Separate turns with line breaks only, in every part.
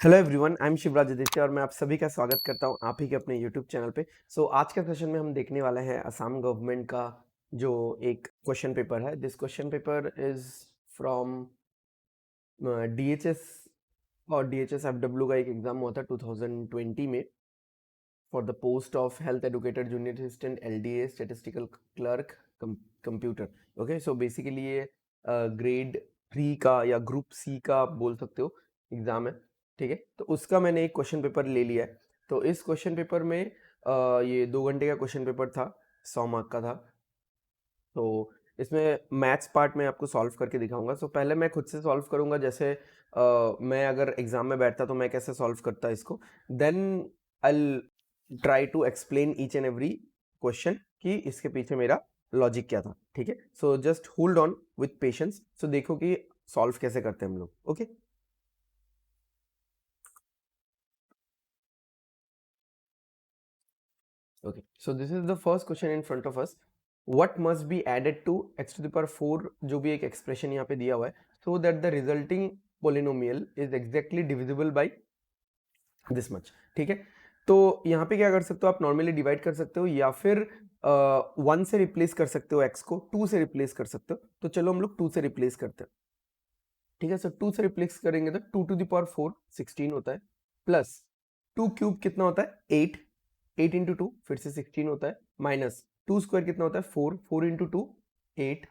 Hello everyone, I am Shivraj Aditya और मैं आप सभी का स्वागत करता हूं आप ही के अपने यूट्यूब चैनल पे। आज के सेशन में हम देखने वाले हैं असम गवर्नमेंट का जो एक क्वेश्चन पेपर है। This question paper is from DHS और डीएचएस एफडब्ल्यू का एक एग्जाम हुआ था 2020 में for the post of health educator junior assistant LDA statistical clerk computer. Okay, so basically ये ग्रेड 3 का या ग्रुप सी का आप बोल सकते हो एग्जाम है। ठीक है, तो उसका मैंने एक क्वेश्चन पेपर ले लिया है। तो इस क्वेश्चन पेपर में ये 2 घंटे का क्वेश्चन पेपर था, 100 मार्क का था। तो इसमें मैथ्स पार्ट में आपको सॉल्व करके दिखाऊंगा। पहले मैं खुद से सॉल्व करूंगा, जैसे मैं अगर एग्जाम में बैठता तो मैं कैसे सॉल्व करता इसको। Then I try to explain each and every question कि इसके पीछे मेरा लॉजिक क्या था। ठीक है, so just hold on with patience. So देखो कि सॉल्व कैसे करते हैं हम लोग। Okay, okay, so this is the first question in front of us. What must be added to x to the power 4, जो भी एक एक्सप्रेशन यहाँ पे दिया हुआ है, so that the resulting polynomial is exactly divisible by this much। ठीक है, तो यहाँ पे क्या कर सकते हो आप, नॉर्मली डिवाइड कर सकते हो या फिर 1 से रिप्लेस कर सकते हो, x को 2 से रिप्लेस कर सकते हो। तो चलो हम लोग 2 से रिप्लेस करते हैं। ठीक है, सो 2 से रिप्लेस करेंगे तो 2 टू द पावर 4 16 होता है, प्लस 2 क्यूब कितना होता है 8, 8 इंटू 2 फिर से 16 होता है, माइनस 2 स्क्वायर कितना होता है 4, 4 इंटू 2 8,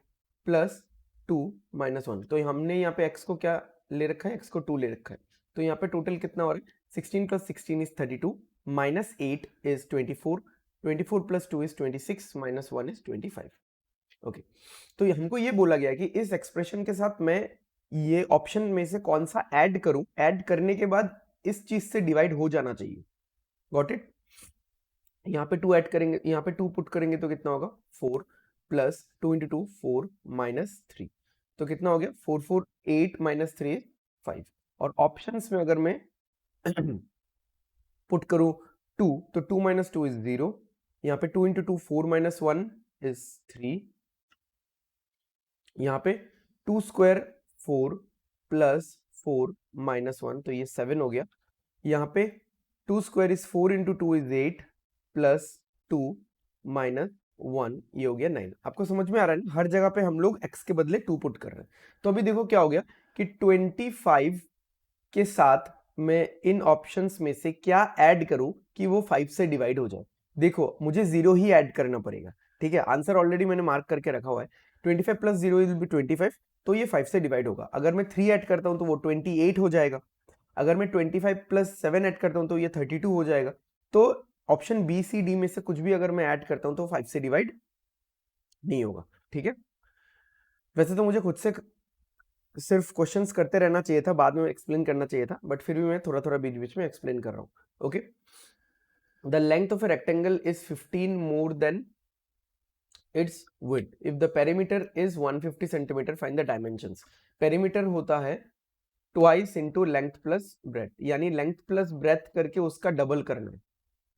प्लस 2 माइनस 1। तो हमने यहाँ पे x को क्या ले रखा है, x को 2 ले रखा है। तो यहाँ पे टोटल कितना हो रहा है, 16 plus 16 is 32, minus 8 is 24, 24 plus 2 is 26, minus 1 is 25। Okay, तो हमको ये बोला गया है कि इस एक्सप्रेशन के साथ मैं ये ऑप्शन में से कौन सा ऐड करूं, ऐड करने के बाद इस चीज से डिवाइड हो जाना चाहिए। Got it. यहाँ पे 2 ऐड करेंगे, यहाँ पे 2 पुट करेंगे तो कितना होगा 4, प्लस 2 इंटू 2 4 माइनस 3, तो कितना हो गया 4 4 8 माइनस 3 5। और ऑप्शंस में अगर मैं पुट करूं 2, तो 2 माइनस 2 इज 0। यहाँ पे 2 इंटू 2 4 माइनस 1 इज 3। यहाँ पे 2 स्क्वायर 4 प्लस 4 माइनस 1, तो ये 7 हो गया। यहाँ पे 2 square is 4 into 2 is 8, plus 2 minus 1, ये हो गया 9। आपको समझ में आ रहा है ना, हर जगह पे हम लोग x के बदले 2 पुट कर रहे हैं। तो अभी देखो क्या हो गया कि 25 के साथ मैं इन ऑप्शंस में से क्या ऐड करूं कि वो 5 से डिवाइड हो जाए। देखो मुझे 0 ही ऐड करना पड़ेगा। ठीक है, आंसर ऑलरेडी मैंने मार्क करके रखा हुआ है, 25 प्लस 0 विल बी 25, तो ये 5 से डिवाइड होगा। अगर मैं 3 ऐड करता हूं तो वो 28 हो जाएगा। अगर मैं 25 प्लस 7 ऐड करता हूं तो ये 32 हो जाएगा। तो ऑप्शन बी सी डी में से कुछ भी अगर मैं ऐड करता हूं तो 5 से डिवाइड नहीं होगा। ठीक है, वैसे तो मुझे खुद से सिर्फ क्वेश्चंस करते रहना चाहिए था, बाद में एक्सप्लेन करना चाहिए था, बट फिर भी मैं थोड़ा थोड़ा बीच बीच में एक्सप्लेन कर रहा हूँ। Okay, the length of a rectangle is 15 more than it's width if the perimeter is 150 centimetre, find the dimensions. Perimeter होता है twice into length plus breadth, यानी लेंथ प्लस ब्रेथ करके उसका डबल करना है,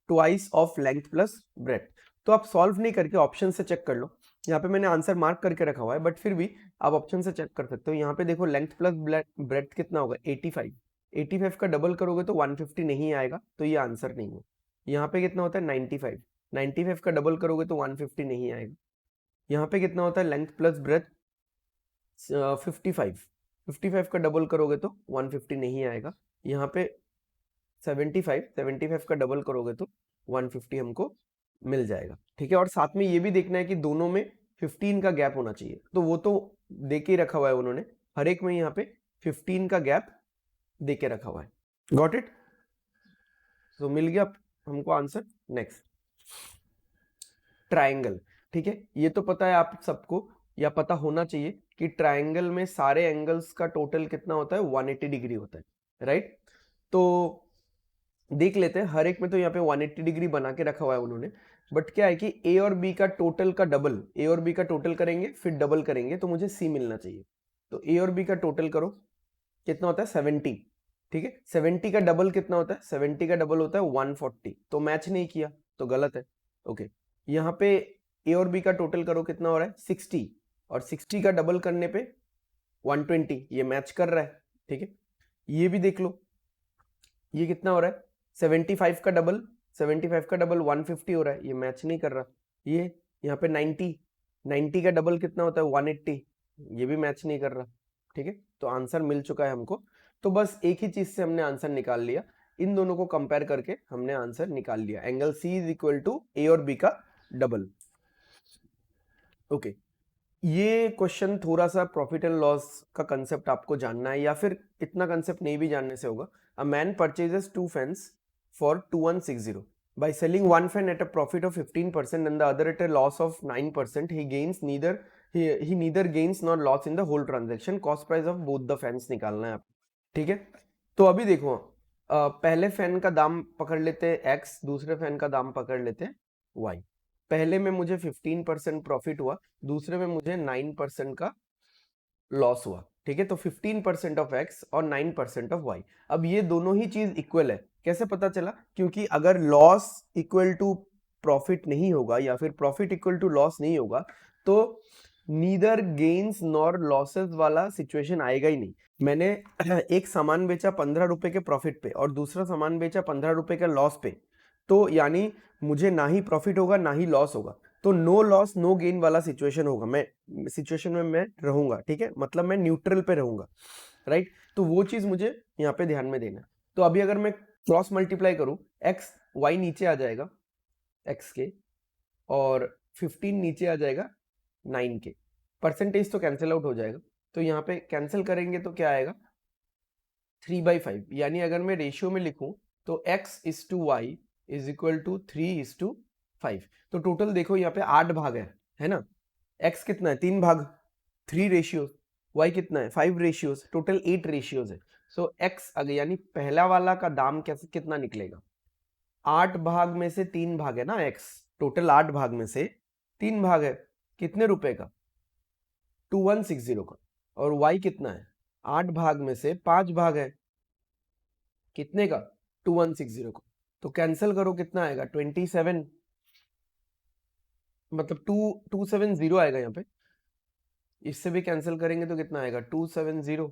twice of length plus breadth. तो आप solve नहीं करके ऑप्शन से चेक कर लो। यहाँ पे मैंने आंसर मार्क करके रखा हुआ है, बट फिर भी आप ऑप्शन से चेक कर सकते हो। यहाँ पे देखो लेंथ प्लस ब्रेथ कितना होगा 85, 85 का डबल करोगे तो 150 नहीं आएगा, तो ये आंसर नहीं है। यहाँ पे कितना होता है 95, 95 का डबल करोगे तो 150 नहीं आएगा। यहाँ पे कितना होता है लेंथ प्लस ब्रेथ 55, 55 का डबल करोगे तो 150 नहीं आएगा। यहाँ पे 75, 75 का डबल करोगे तो 150 हमको मिल जाएगा। ठीक है, और साथ में ये भी देखना है कि दोनों में 15 का गैप होना चाहिए, तो वो तो दे के रखा हुआ है उन्होंने, हर एक में यहाँ पे 15 का गैप दे के रखा हुआ है। गॉट इट, तो मिल गया हमको आंसर। Next, triangle. ठीक है, ये तो पता है आप सबको, या पता होना चाहिए कि ट्राइंगल में सारे एंगल्स का टोटल कितना होता है 180 डिग्री होता है, राइट। तो देख लेते हैं, हर एक में तो यहाँ पे 180 डिग्री बना के रखा हुआ है उन्होंने, बट क्या है कि ए और बी का टोटल का डबल, ए और बी का टोटल करेंगे फिर डबल करेंगे तो मुझे सी मिलना चाहिए। तो ए और बी का टोटल करो, कितना होता है 70। ठीक है, 70 का डबल कितना होता है, 70 का डबल होता है 140, तो मैच नहीं किया तो गलत है। ओके, यहाँ पे ए और बी का टोटल करो, कितना हो रहा है 60, और 60 का डबल करने पे 120, ये मैच कर रहा है। ठीक है, ये भी देख लो, ये कितना हो रहा है 75 का डबल, 75 का डबल 150 हो रहा है, ये मैच नहीं कर रहा। ये यहाँ पे 90, 90 का डबल कितना होता है 180, ये भी मैच नहीं कर रहा। ठीक है, तो आंसर मिल चुका है हमको। तो बस एक ही चीज से हमने आंसर निकाल लिया, इन दोनों को कंपेयर करके हमने आंसर निकाल लिया, angle C is equal to A और बी का डबल। ओके, ये क्वेश्चन थोड़ा सा प्रॉफिट एंड लॉस का कंसेप्ट आपको जानना है, या फिर इतना कंसेप्ट नहीं भी जानने से होगा। A man purchases 2 fans for 2160 by selling one fan at a profit of 15% and the other at a loss of 9%. He neither gains nor loss in the whole transaction. Cost price of both the fans निकालना है आप। ठीक है, तो अभी देखो, पहले fan का दाम पकड़ लेते हैं x, दूसरे फैन का दाम पकड़ लेते हैं y। पहले में मुझे 15% प्रॉफिट हुआ, दूसरे में मुझे 9% का लॉस हुआ। ठीक है, तो 15% ऑफ x और 9% ऑफ y। अब ये दोनों ही चीज इक्वल है, कैसे पता चला? क्योंकि अगर लॉस इक्वल टू प्रॉफिट नहीं होगा या फिर प्रॉफिट इक्वल टू लॉस नहीं होगा, तो नीदर गेन्स नॉर लॉसेस वाला सिचुएशन आएगा ही नहीं। मैंने एक सामान बेचा 15 रुपए के प्रॉफिट पे और दूसरा सामान बेचा 15 रुपए के लॉस पे, तो यानी मुझे ना ही प्रॉफिट होगा ना ही लॉस होगा, तो नो लॉस नो गेन वाला सिचुएशन होगा, मैं सिचुएशन में मैं रहूंगा। ठीक है, मतलब मैं न्यूट्रल पे रहूंगा, राइट? तो वो चीज मुझे यहाँ पे ध्यान में देना है। तो अभी अगर मैं क्रॉस मल्टीप्लाई करूं, एक्स वाई नीचे आ जाएगा एक्स के, और 15 नीचे आ जाएगा 9 के, परसेंटेज तो कैंसिल आउट हो जाएगा, तो यहाँ पे कैंसिल करेंगे तो क्या आएगा 3/5। यानी अगर मैं रेशियो में लिखूं तो x is to y is equal to 3:5। तो टोटल देखो यहाँ पे 8 भाग है ना? x कितना है 3 भाग, 3 रेशियोज, y कितना है 5 रेशियोज, टोटल 8 रेशियोज है। सो x अगर यानी पहला वाला का दाम कैसे कितना निकलेगा, 8 भाग में से 3 भाग है ना x, टोटल 8 भाग में से 3 भाग है, कितने रुपए का 2160 का। और y कितना है 8 भाग में से 5 भाग है, कितने का 2160 का। तो कैंसिल करो कितना आएगा 27, मतलब 2270 आएगा यहाँ पे। इससे भी कैंसिल करेंगे तो कितना आएगा 270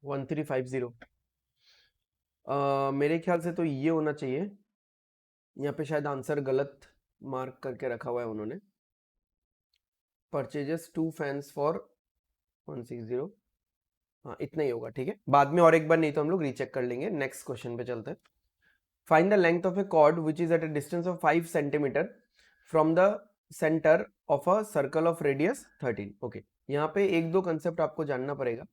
1350। मेरे ख्याल से तो ये होना चाहिए, यहाँ पे शायद आंसर गलत मार्क करके रखा हुआ है उन्होंने। परचेजेस 2 फैंस फॉर 160, हाँ इतना ही होगा। ठीक है, बाद में और एक बार नहीं तो हम लोग रीचेक कर लेंगे। नेक्स्ट क्वेश्चन पे चलते हैं। Find the length of a chord which is at a distance of 5 centimetre from the centre of a circle of radius 13। Okay, यहाँ पे एक दो कंसेप्ट आपको जानना पड़ेगा।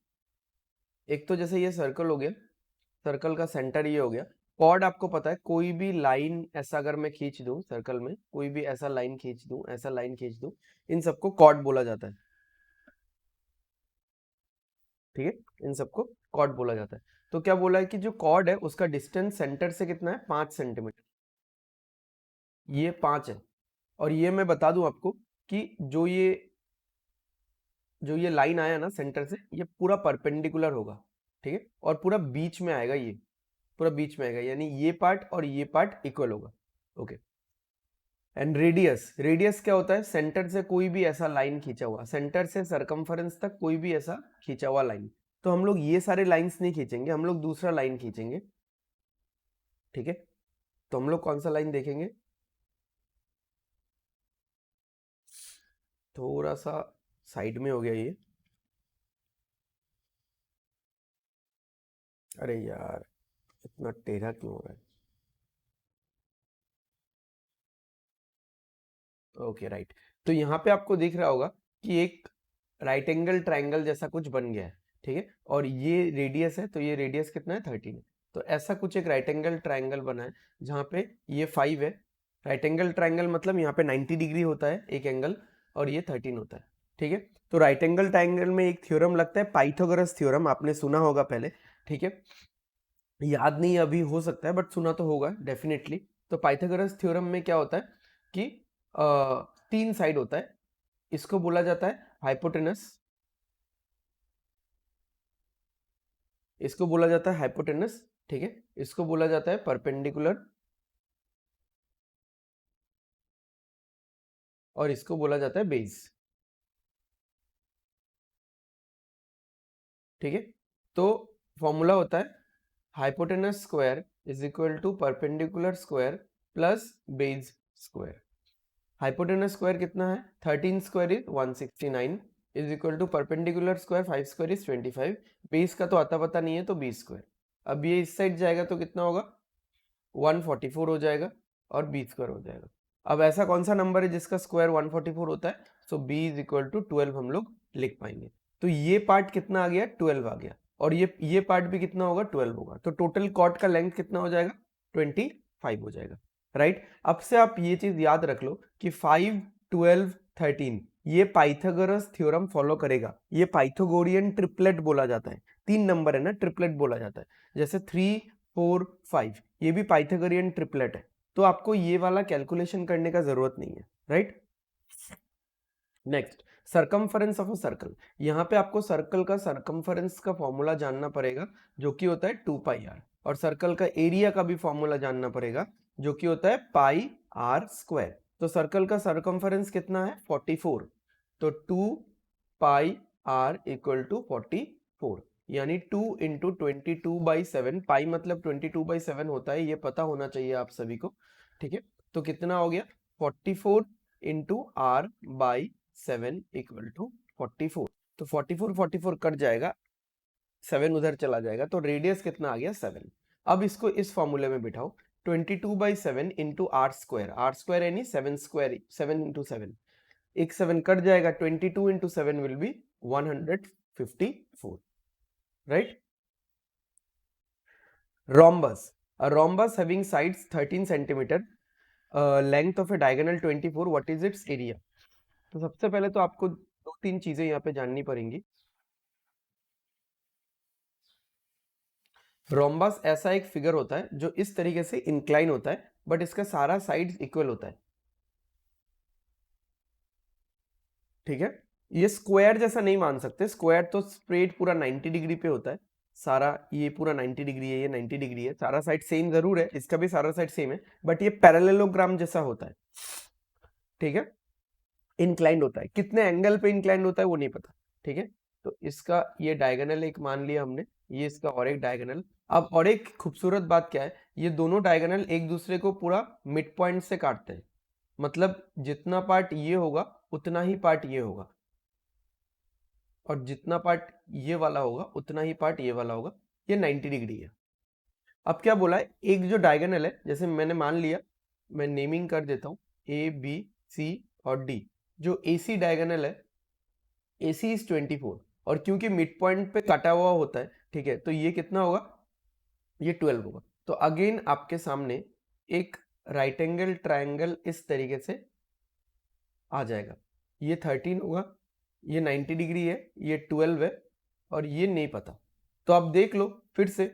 एक तो जैसे ये सर्कल हो गया, सर्कल का सेंटर ये हो गया। कॉर्ड आपको पता है, कोई भी लाइन ऐसा अगर मैं खींच दूं सर्कल में, कोई भी ऐसा लाइन खींच दूं, ऐसा लाइन खींच दूं, इन सबको कॉर्ड बोला जाता है। ठीक है, इन सबको कॉर्ड बोला जाता है। तो क्या बोला है कि जो कॉर्ड है उसका डिस्टेंस सेंटर से कितना है 5 सेंटीमीटर, ये 5 है। और ये मैं बता दूं आपको कि जो ये लाइन आया ना सेंटर से, ये पूरा परपेंडिकुलर होगा। ठीक है, और पूरा बीच में आएगा, ये पूरा बीच में आएगा, यानी ये पार्ट और ये पार्ट इक्वल होगा। ओके, एंड रेडियस, रेडियस क्या होता है, सेंटर से कोई भी ऐसा लाइन खींचा हुआ, सेंटर से सरकमफरेंस तक कोई भी ऐसा खींचा हुआ लाइन। तो हम लोग ये सारे लाइंस नहीं खींचेंगे, हम लोग दूसरा लाइन खींचेंगे। ठीक है, तो हम लोग कौन सा लाइन देखेंगे, थोड़ा सा साइड में हो गया ये, अरे यार इतना टेढ़ा क्यों हो रहा है। ओके राइट, तो यहाँ पे आपको दिख रहा होगा कि एक राइट एंगल ट्राइंगल जैसा कुछ बन गया है। ठीक है, और ये रेडियस है, तो ये रेडियस कितना है 13 है। तो ऐसा कुछ एक राइट एंगल ट्राइंगल बना है जहाँ पे ये 5 है। राइट एंगल ट्राइंगल मतलब यहाँ पे 90 डिग्री होता है एक एंगल, और ये 13 होता है। ठीक है, तो राइट एंगल ट्राइंगल में एक थ्योरम लगता है पाइथागोरस थ्योरम, आपने सुना होगा पहले। ठीक है, याद नहीं अभी हो सकता है, बट सुना तो होगा डेफिनेटली। तो पाइथागोरस थ्योरम में क्या होता है कि 3 साइड होता है, इसको बोला जाता है हाइपोटेनस, इसको बोला जाता है हाइपोटेनस। ठीक है, इसको बोला जाता है परपेंडिकुलर, और इसको बोला जाता है बेस। ठीक है, तो फॉर्मूला होता है hypotenuse square is equal to perpendicular square plus base square. Hypotenuse square कितना है 13 square is 169 is equal to perpendicular square 5 square is 25। Base का तो आता पता नहीं है तो बी स्क्वायर। अब ये इस साइड जाएगा तो कितना होगा 144 हो जाएगा और बी स्क्वायर हो जाएगा। अब ऐसा कौन सा नंबर है जिसका स्क्वायर 144 होता है, सो b इज इक्वल टू 12 हम लोग लिख पाएंगे। तो ये पार्ट कितना आ गया 12 आ गया और ये पार्ट भी कितना होगा 12 होगा। तो टोटल कॉर्ड का लेंथ कितना हो जाएगा 25 हो जाएगा, राइट। अब से आप ये चीज याद रख लो कि 5, 12, 13 ये पाइथागोरस थ्योरम फॉलो करेगा। ये पाइथागोरियन ट्रिपलेट बोला जाता है, 3 नंबर है ना, ट्रिपलेट बोला जाता है। जैसे 3, 4, 5 ये भी पाइथागोरियन ट्रिपलेट है, तो आपको ये वाला कैलकुलेशन करने का जरूरत नहीं है, right. Next, circumference of a circle. यहाँ पे आपको सर्कल का सर्कमफरेंस का फॉर्मूला जानना पड़ेगा जो कि होता है 2πr, और सर्कल का एरिया का भी फॉर्मूला जानना पड़ेगा जो कि होता है पाई आर स्क्वायर। तो सर्कल का सर्कमफरेंस कितना है 44, तो 2πr इक्वल टू 44 यानी 2 इंटू 22/7। पाई मतलब 22/7 होता है, ये पता होना चाहिए आप सभी को, ठीक है। तो कितना हो गया 44 into r by 7 equal to 44। तो 44 44 कट जाएगा, 7 उधर चला जाएगा, तो रेडियस कितना आ गया 7। अब इसको इस फॉर्मूले में बिठाओ 22/7 इंटू आर स्क्वायर यानी 7 स्क्वायर, 7 इंटू 7, एक 7 कट जाएगा, 22 into 7 will be 154, right. rhombus, a rhombus having sides 13 centimeter, length of a diagonal 24, what is its area? तो सबसे पहले तो आपको 2-3 चीजें यहाँ पे जाननी पड़ेंगी। रोम्बस ऐसा एक फिगर होता है जो इस तरीके से इंक्लाइन होता है, बट इसका सारा साइड्स इक्वल होता है, ठीक है। ये स्क्वायर जैसा नहीं मान सकते, स्क्वायर तो स्ट्रेट पूरा 90 डिग्री पे होता है सारा, ये पूरा 90 डिग्री है, ये 90 डिग्री है, सारा साइड सेम जरूर है, इसका भी सारा साइड सेम है, बट ये पैरेललोग्राम जैसा होता है, ठीक है। इंक्लाइंड होता है, कितने एंगल पे इंक्लाइंड होता है वो नहीं पता, ठीक है। तो इसका ये डायगोनल एक मान लिया हमने, ये इसका और एक डायगोनल। अब और एक खूबसूरत बात क्या है, ये दोनों डायगोनल एक दूसरे को पूरा मिड पॉइंट से काटते हैं, मतलब जितना पार्ट ये होगा उतना ही पार्ट ये होगा, और जितना पार्ट ये वाला होगा उतना ही पार्ट ये वाला होगा। ये 90 डिग्री है। अब क्या बोला है, एक जो डायगोनल है, जैसे मैंने मान लिया, मैं नेमिंग कर देता हूं ए बी सी और डी, जो AC डायगोनल है AC इज 24, और क्योंकि मिड पॉइंट पे कटा हुआ होता है, ठीक है, तो ये कितना होगा, ये 12 होगा। तो अगेन आपके सामने एक राइट एंगल ट्रायंगल इस तरीके से आ जाएगा, ये 13 होगा, ये 90 डिग्री है, ये 12 है, और ये नहीं पता। तो आप देख लो फिर से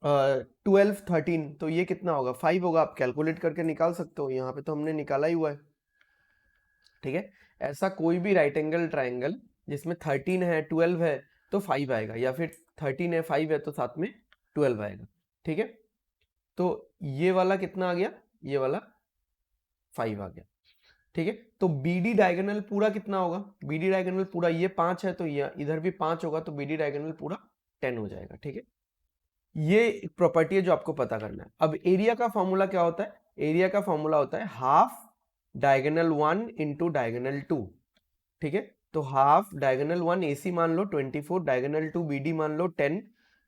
12 13, तो ये कितना होगा 5 होगा, आप कैलकुलेट करके निकाल सकते हो, यहाँ पे तो हमने निकाला ही हुआ है, ठीक है। ऐसा कोई भी राइट एंगल ट्रायंगल जिसमें 13 है 12 है तो 5 आएगा, या फिर 13 है 5 है तो साथ में 12 आएगा, ठीक है। तो ये वाला कितना आ गया, ये वाला 5 आ गया, ठीक है। तो BD डायगोनल पूरा कितना होगा, BD डायगोनल पूरा, ये 5 है तो ये इधर भी 5 होगा, तो BD डायगोनल पूरा 10 हो जाएगा, ठीक है। ये एक प्रॉपर्टी है जो आपको पता करना है। अब एरिया का फॉर्मूला क्या होता है, एरिया का फॉर्मूला होता है हाफ डायगोनल 1 इंटू डायगोनल 2, ठीक है। तो हाफ डायगोनल 1 AC मान लो 24, डायगोनल 2 BD मान लो 10,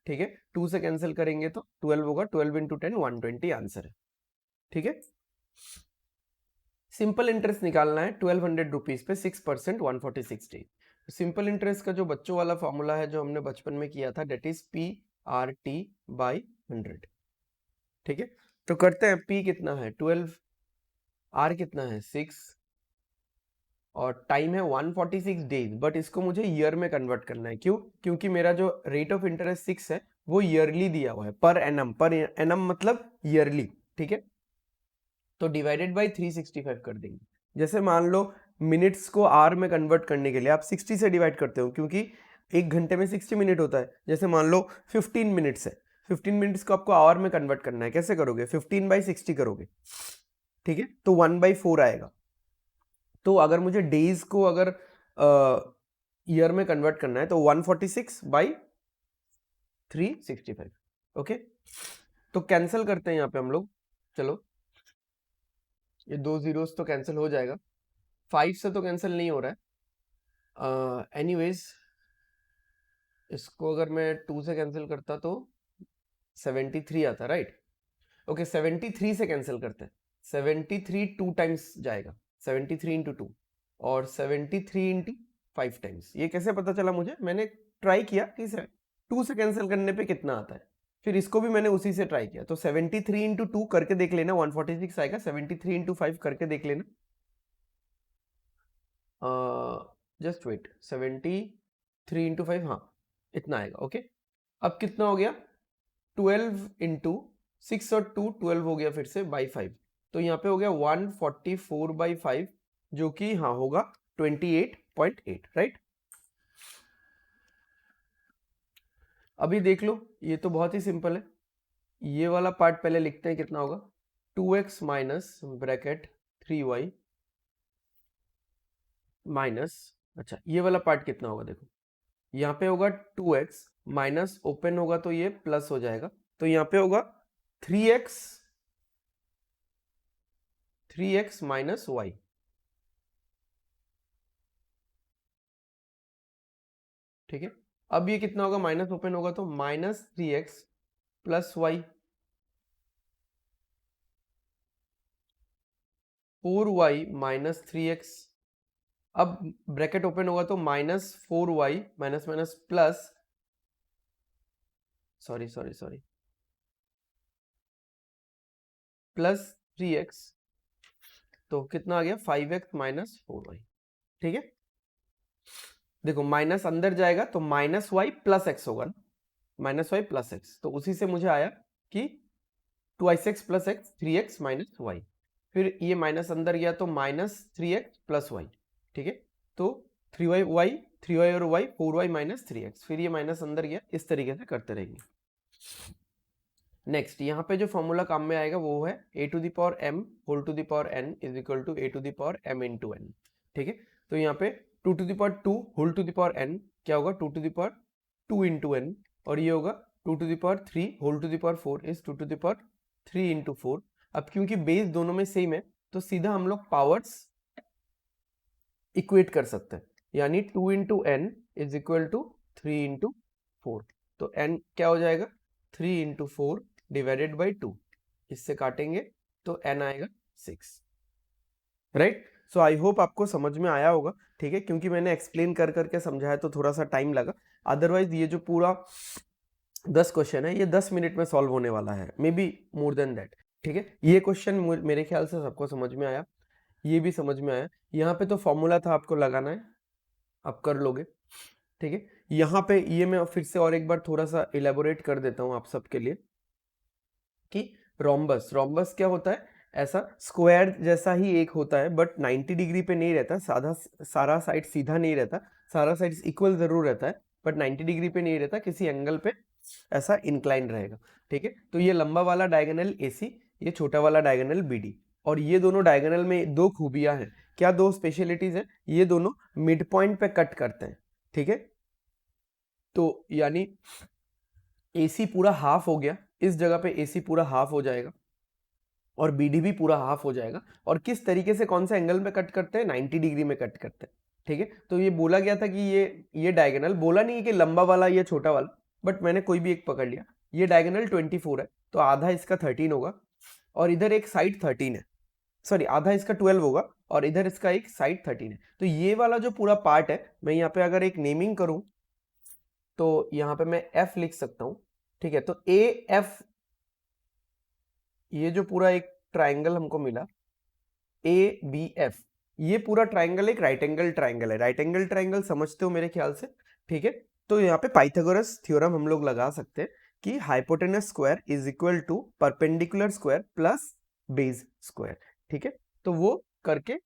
ठीक है। 2 से कैंसिल करेंगे तो 12 होगा, 12 इंटू 10 120 आंसर है, ठीक है। सिंपल इंटरेस्ट निकालना है 1200 रुपीज पे 6% 146 डे। सिंपल इंटरेस्ट का जो बच्चों वाला फॉर्मूला है जो हमने बचपन में किया था, डेट इज PRT/100, ठीक है। तो करते हैं, P कितना है 12, R कितना है 6, और टाइम है 146 डेज, बट इसको मुझे ईयर में कन्वर्ट करना है। क्यों, क्योंकि मेरा जो रेट ऑफ इंटरेस्ट 6 है वो ईयरली दिया हुआ है, पर एनम मतलब ईयरली, ठीक है। तो डिवाइडेड बाई 365 कर देंगे। जैसे मान लो मिनट्स को आर में कन्वर्ट करने के लिए आप 60 से डिवाइड करते हो, क्योंकि एक घंटे में 60 मिनट होता है। जैसे मान लो 15 मिनट्स है, 15 मिनट्स को आपको आवर में कन्वर्ट करना है, कैसे करोगे 15/60 करोगे, ठीक है। तो 1/4 आएगा। तो अगर मुझे डेज को अगर ईयर में कन्वर्ट करना है तो 146/365, ओके, तो कैंसिल करते हैं यहाँ पे हम लोग। चलो ये 2 जीरोस तो कैंसिल हो जाएगा, 5 से तो कैंसिल नहीं हो रहा है। एनीवेज इसको अगर मैं 2 से कैंसिल करता तो 73 आता, राइट। ओके 73 से कैंसिल करते हैं, 73 2 टाइम्स जाएगा, 73 इंटू 2 और 73 इंटू 5 टाइम्स। ये कैसे पता चला मुझे? मैंने ट्राई किया कि 2 से कैंसिल करने पे कितना आता है, फिर इसको भी मैंने उसी से ट्राई किया। तो 73 इंटू 2 करके देख लेना, 146 आएगा। 73 इंटू 5 करके देख लेना, जस्ट वेट, 73 इंटू 5, हाँ इतना आएगा। ओके, अब कितना हो गया? 12 इंटू 6 और 2 12 हो गया फिर से बाई 5, तो यहाँ पे हो गया 144 बाई 5, जो कि हाँ होगा 28.8, राइट। अभी देख लो, ये तो बहुत ही सिंपल है। ये वाला पार्ट पहले लिखते हैं, कितना होगा? 2x minus bracket 3y minus, अच्छा ये वाला पार्ट कितना होगा? देखो यहाँ पे होगा 2x माइनस, ओपन होगा तो ये प्लस हो जाएगा, तो यहाँ पे होगा 3x माइनस y। ठीक है, अब ये कितना होगा? माइनस ओपन होगा तो minus 3x plus Y, 4y minus 3x। अब ब्रैकेट ओपन होगा तो minus 4y minus minus plus, sorry plus 3x, तो कितना आ गया? 5x minus 4y। ठीक है, देखो माइनस अंदर जाएगा तो माइनस वाई प्लस एक्स होगा ना, माइनस वाई प्लस एक्स, तो उसी से मुझे आया कि 2x plus x 3x minus Y. फिर ये माइनस अंदर गया तो माइनस 3x प्लस वाई। ठीक है, तो 3y और y 4y माइनस 3x, फिर ये माइनस अंदर गया, इस तरीके से करते रहेंगे। नेक्स्ट यहाँ पे जो फॉर्मूला काम में आएगा वो है a to the power m whole to the power n is equal to a to the power m into n। ठीक है, तो यहाँ पे 2 to the power 2 whole to the power n क्या होगा? 2 to the power 2 into n, और ये होगा 2 to the power 3 whole to the power 4 is 2 to the power 3 into 4। अब क्योंकि बेस दोनों में सेम है तो सीधा हम लोग पावर्स इक्वेट कर सकते हैं, यानी 2 into n is equal to 3 into 4, तो n क्या हो जाएगा? 3 इंटू 4 डिवाइडेड बाई 2, इससे काटेंगे तो n आएगा 6, राइट। सो आई होप आपको समझ में आया होगा। ठीक है, क्योंकि मैंने एक्सप्लेन कर करके समझाया तो थोड़ा सा टाइम लगा, अदरवाइज ये जो पूरा 10 क्वेश्चन है ये 10 मिनट में सॉल्व होने वाला है, may be more than that. ठीक है, ये क्वेश्चन मेरे ख्याल से सबको समझ में आया, ये भी समझ में आया। यहाँ पे तो फॉर्मूला था, आपको लगाना है, आप कर लोगे। ठीक है, यहाँ पे ये मैं फिर से और एक बार थोड़ा सा इलेबोरेट कर देता हूँ आप सबके लिए कि रोम्बस क्या होता है? ऐसा स्क्वायर जैसा ही एक होता है, बट 90 डिग्री पे नहीं रहता, सारा साइड सीधा नहीं रहता, सारा साइड इक्वल जरूर रहता है, बट 90 डिग्री पे नहीं रहता, किसी एंगल पे ऐसा इंक्लाइन रहेगा। ठीक है, तो ये लंबा वाला डायगोनल AC, ये छोटा वाला डायगोनल BD, और ये दोनों डायगोनल में दो खूबियां हैं। क्या दो स्पेशलिटीज है? ये दोनों मिड पॉइंट पे कट करते हैं। ठीक है, तो यानी AC पूरा हाफ हो गया, इस जगह पे AC पूरा हाफ हो जाएगा और BD भी पूरा हाफ हो जाएगा। और किस तरीके से, कौन सा एंगल में कट करते हैं? 90 डिग्री में कट करते हैं। ठीक है, तो ये बोला गया था कि ये डायगोनल, बोला नहीं कि लंबा वाला ये छोटा वाला, बट मैंने कोई भी एक पकड़ लिया। ये डायगोनल 24 है, तो आधा इसका 13 होगा और इधर एक साइड 13 है, सॉरी आधा इसका 12 होगा और इधर इसका एक साइड 13 है। तो ये वाला जो पूरा पार्ट है, मैं यहाँ पे अगर एक नेमिंग करूं तो यहाँ पे मैं F लिख सकता हूं। ठीक है, तो AF, ये जो पूरा एक ट्राइंगल हमको मिला ABF, ये पूरा ट्राइंगल एक राइट एंगल ट्राइंगल है। राइट एंगल ट्राइंगल समझते हो मेरे ख्याल से। ठीक है, तो यहाँ पे पाइथागोरस थ्योरम हम लोग लगा सकते हैं कि hypotenuse square is equal to perpendicular square plus base square. ठीक है, तो वो करके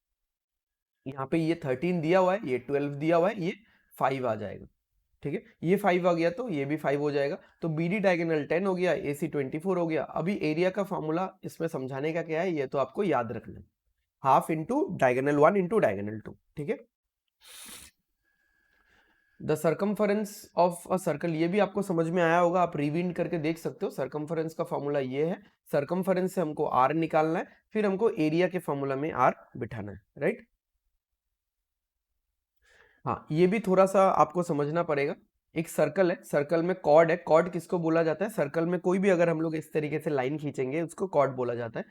यहाँ पे ये 13 दिया हुआ है, ये 12 दिया हुआ है, ये 5 आ जाएगा। ठीक है, ये 5 आ गया तो ये भी 5 हो जाएगा, तो BD डायगोनल 10 हो गया, AC 24 हो गया। अभी एरिया का फॉर्मूला इसमें समझाने का क्या है, ये तो आपको याद रखना है, half into diagonal 1 into diagonal 2। ठीक है, the circumference of a circle, ये भी आपको समझ में आया होगा, आप रिविंड करके देख सकते हो। सर्कमफरेंस का फॉर्मूला ये है, सर्कमफरेंस से हमको आर निकालना है, फिर हमको एरिया के फॉर्मूला में आर बिठाना है, राइट। हाँ, ये भी थोड़ा सा आपको समझना पड़ेगा। एक सर्कल है, सर्कल में कॉर्ड है, कॉर्ड किसको बोला जाता है? सर्कल में कोई भी अगर हम लोग इस तरीके से लाइन खींचेंगे उसको कॉर्ड बोला जाता है।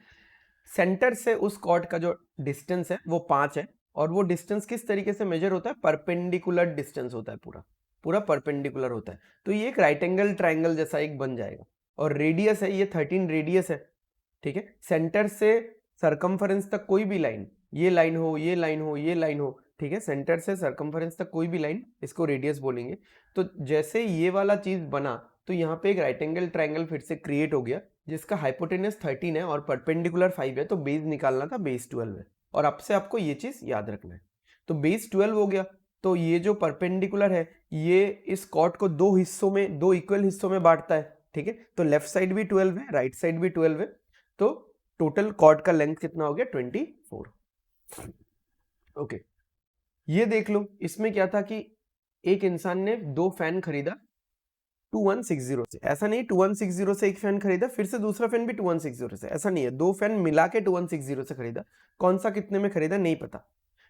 सेंटर से उस कॉर्ड का जो डिस्टेंस है वो 5 है, और वो डिस्टेंस किस तरीके से मेजर होता है? परपेंडिकुलर डिस्टेंस होता है, पूरा पूरा परपेंडिकुलर होता है। तो ये एक राइट एंगल ट्राइंगल जैसा एक बन जाएगा, और रेडियस है ये 13 रेडियस है, ठीक है। सेंटर से सरकमफरेंस तक कोई भी लाइन, ये लाइन हो, ये लाइन हो, ये लाइन हो, ठीक है, सेंटर से सरकमफरेंस तक कोई भी लाइन, इसको रेडियस बोलेंगे। तो जैसे ये वाला चीज बना, तो यहाँ पे एक राइट एंगल ट्राइंगल फिर से क्रिएट हो गया, जिसका हाइपोटेनस 13 है और परपेंडिकुलर 5 है, तो बेस निकालना था, बेस 12 है, और अब से आपको ये चीज याद रखना है। तो बेस 12 हो गया, तो ये जो परपेंडिकुलर है ये इस कॉर्ड को दो हिस्सों में, दो इक्वल हिस्सों में बांटता है, ठीक है। तो लेफ्ट साइड भी 12 है, राइट साइड भी 12 है, तो टोटल कॉर्ड का लेंथ कितना हो गया? 24। ओके, ये देख लो, इसमें क्या था कि एक इंसान ने दो फैन खरीदा 2160 से, ऐसा नहीं 2160 से एक फैन खरीदा फिर से दूसरा फैन भी 2160 से, ऐसा नहीं है, दो फैन मिला के 2160 से खरीदा, कौन सा कितने में खरीदा नहीं पता,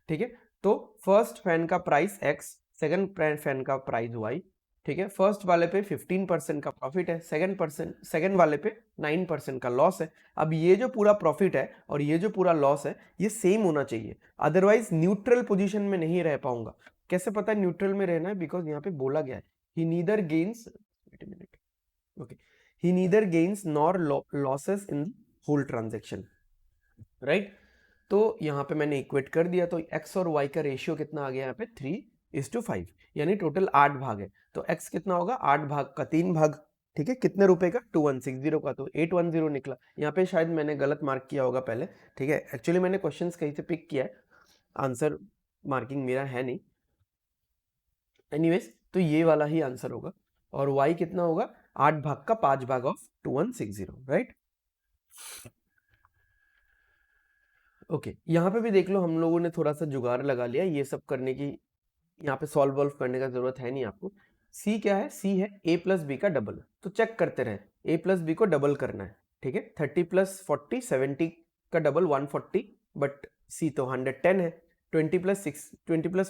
ठीक है। तो फर्स्ट फैन का प्राइस x, सेकंड फैन का प्राइस y, ठीक है। फर्स्ट वाले पे 15% का प्रॉफिट है, सेकंड वाले पे 9% का लॉस है। अब ये जो पूरा प्रॉफिट है और ये जो पूरा लॉस है ये सेम होना चाहिए, अदरवाइज न्यूट्रल पोजीशन में नहीं रह पाऊंगा। कैसे पता है न्यूट्रल में रहना है? बिकॉज यहाँ पे बोला गया है he neither gains, wait a minute, okay, he neither gains nor losses in the whole transaction, right। तो यहाँ पे मैंने इक्वेट कर दिया, तो x और y का रेशियो कितना आ गया यहाँ पे? 3:5, यानी टोटल 8 भाग है, तो x कितना होगा? 8 भाग का 3 भाग, ठीक है। कितने रुपए का? 2160 का, तो 810 निकला। यहाँ पे शायद मैंने गलत मार्क किया होगा पहले, ठीक है। एक्चुअली मैंने क्वेश्चंस कहीं से पिक किया है, आंसर मार्किंग मेरा है नहीं, एनीवेज, तो ये वाला ही आंसर होगा। और y कितना होगा? 8 भाग का 5 भाग ऑफ 2160, राइट। ओके, यहाँ पे भी देख लो, हम लोगों ने थोड़ा सा जुगाड़ लगा लिया, ये सब करने की, यहाँ पे सॉल्व वॉल्व करने का जरूरत है नहीं आपको। c क्या है? c है a प्लस बी का डबल, तो चेक करते रहे, a प्लस बी को डबल करना है, ठीक है। 30 प्लस 40 70 का डबल 140, बट c तो 110 है। 20 प्लस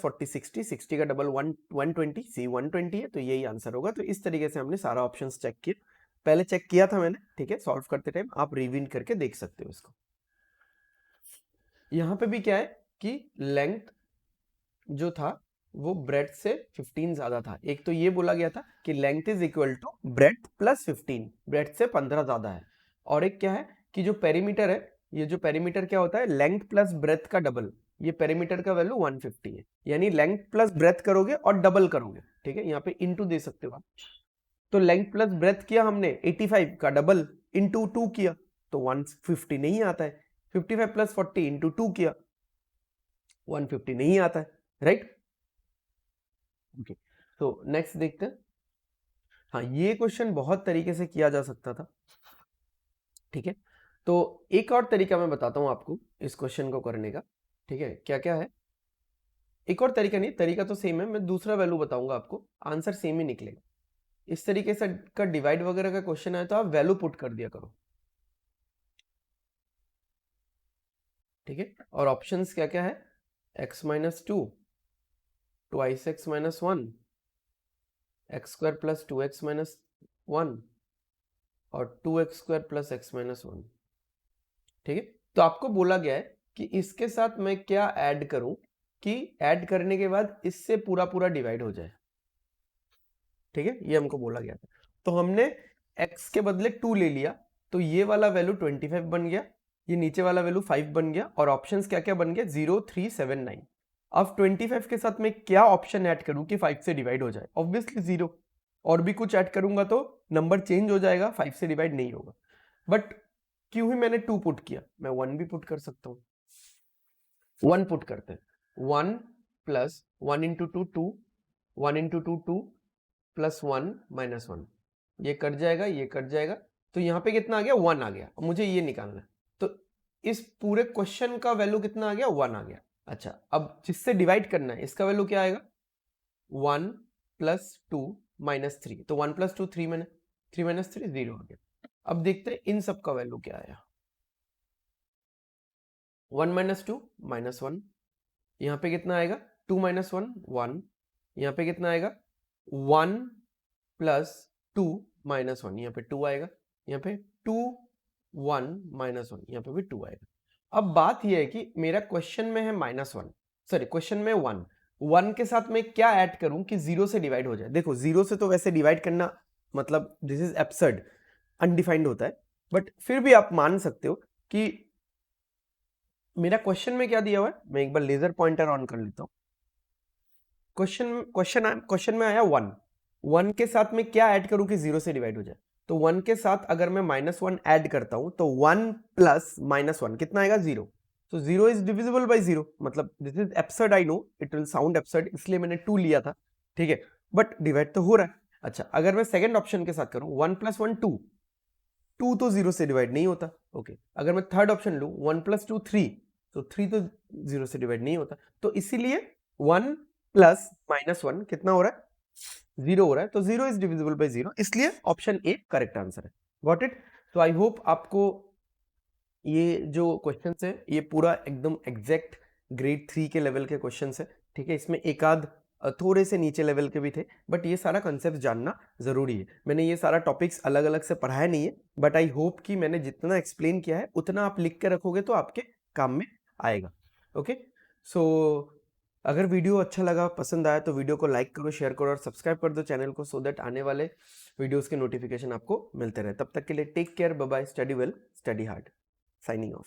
40 60, 60 का डबल 120, c 120 है, तो यही आंसर होगा। तो इस तरीके से हमने सारा ऑप्शंस चेक किया, पहले चेक किया था मैंने, ठीक है। सॉल्व करते टाइम आप रिविंड करके देख सकते हो इसको। यहाँ पे भी क्या है कि लेंथ जो था वो ब्रेथ से 15 ज्यादा था। एक तो ये बोला गया था कि length is equal to breadth plus 15, breadth से 15 ज्यादा है। और एक क्या है कि जो पेरीमीटर है, ये जो पेरीमीटर क्या होता है? लेंथ प्लस ब्रेथ का डबल, ये पेरीमीटर का वैल्यू 150 है, यानी लेंथ प्लस ब्रेथ करोगे और डबल करोगे, ठीक है। यहाँ पे इंटू दे सकते हो आप। तो लेंथ प्लस ब्रेथ किया हमने 85 का डबल इंटू 2 किया तो 150 नहीं आता है। 55 प्लस 40 इंटू 2 किया 150 नहीं आता है, राइट। ओके, तो नेक्स्ट देखते हैं। हाँ, ये क्वेश्चन बहुत तरीके से किया जा सकता था, ठीक है। तो एक और तरीका मैं बताता हूं आपको इस क्वेश्चन को करने का, ठीक है। क्या क्या है? एक और तरीका नहीं, तरीका तो सेम है, मैं दूसरा वैल्यू बताऊंगा आपको, आंसर सेम ही निकलेगा। इस तरीके से का डिवाइड वगैरह का क्वेश्चन आए तो आप वैल्यू पुट कर दिया करो, ठीक है। और ऑप्शंस क्या क्या है? x minus 2, twice x minus 1, x square plus 2x minus 1 और 2x square plus x minus 1, ठीक है। तो आपको बोला गया है कि इसके साथ मैं क्या ऐड करूं कि ऐड करने के बाद इससे पूरा पूरा डिवाइड हो जाए, ठीक है। ये हमको बोला गया था, तो हमने x के बदले 2 ले लिया, तो ये वाला वैल्यू 25 बन गया, ये नीचे वाला वैल्यू 5 बन गया, और ऑप्शंस क्या क्या बन गया? 0 3 7 9। अब 25 के साथ मैं क्या ऑप्शन ऐड करूं कि 5 से डिवाइड हो जाए? ऑब्वियसली 0, और भी कुछ ऐड करूंगा तो नंबर चेंज हो जाएगा, 5 से डिवाइड नहीं होगा। बट क्यों ही मैंने 2 पुट किया? मैं 1 भी पुट कर सकता हूं। 1 पुट करते हैं, 1 plus 1 into 2 2, 1 into 2 2 plus 1 minus 1, ये कट जाएगा, ये कट जाएगा, तो यहाँ पे कितना आ गया? 1 आ गया। मुझे ये निकालना है, तो इस पूरे क्वेश्चन का वैल्यू कितना आ गया? 1 आ गया। अच्छा, अब जिससे डिवाइड करना है इसका वैल्यू क्या आएगा? 1 प्लस 2 माइनस 3, तो 1 प्लस 2 3 मैंने 3 माइनस 3 0 आ गया। अब देखते हैं इन सब का वैल्यू क्या आया। 1 माइनस 2 माइनस 1, यहाँ पे कितना आएगा 2 माइनस 1 1, यहाँ पे कितना आएगा 1 प्लस 2 माइनस 1, यहाँ पे 2 आएगा, यहाँ पे 2 1 माइनस 1, यहाँ पे भी 2 आएगा। अब बात यह है कि मेरा क्वेश्चन में है माइनस 1, सॉरी क्वेश्चन में 1 के साथ मैं क्या ऐड करूं कि 0 से डिवाइड हो जाए। देखो 0 से तो वैसे डिवाइड करना मतलब दिस इज एब्सर्ड, अनडिफाइंड होता है, बट फिर भी आप मान सकते हो कि मेरा क्वेश्चन में क्या दिया हुआ है। मैं एक बार लेजर पॉइंटर ऑन कर लेता हूं। क्वेश्चन में आया 1 के साथ मैं क्या ऐड करूं कि 0 से डिवाइड हो जाए। तो 1 के साथ अगर मैं -1 ऐड करता हूं तो 1 प्लस -1 कितना आएगा 0। तो 0 इज डिविजिबल बाय 0, मतलब this is absurd, I know it will sound absurd, इसलिए मैंने 2 लिया था, ठीक है, बट डिवाइड तो हो रहा है। अच्छा, अगर मैं सेकंड ऑप्शन के साथ करूं 1 प्लस 1 2, 2 तो 0 से डिवाइड नहीं होता, ओके। अगर मैं थर्ड ऑप्शन लूं 1 प्लस 2 3, तो 3 तो 0 से डिवाइड नहीं होता, तो इसीलिए 1 प्लस -1 कितना हो रहा है 0 हो रहा है, तो 0 इज डिविजिबल बाय 0, इसलिए ऑप्शन ए करेक्ट आंसर है। Got it. तो आई होप आपको ये जो क्वेश्चंस है ये पूरा एकदम एग्जैक्ट ग्रेड 3 के लेवल के क्वेश्चंस है, ठीक है। इसमें एक आध थोड़े से नीचे लेवल के भी थे, बट ये सारा कंसेप्ट जानना जरूरी है। मैंने ये सारा टॉपिक्स अलग अलग से पढ़ाया नहीं है, बट आई होप कि मैंने जितना एक्सप्लेन किया है उतना आप लिख के रखोगे तो आपके काम में आएगा। ओके, सो अगर वीडियो अच्छा लगा, पसंद आया, तो वीडियो को लाइक करो, शेयर करो और सब्सक्राइब कर दो चैनल को, सो दैट आने वाले वीडियोस के नोटिफिकेशन आपको मिलते रहे। तब तक के लिए take care, bye bye, study well, study hard, signing of.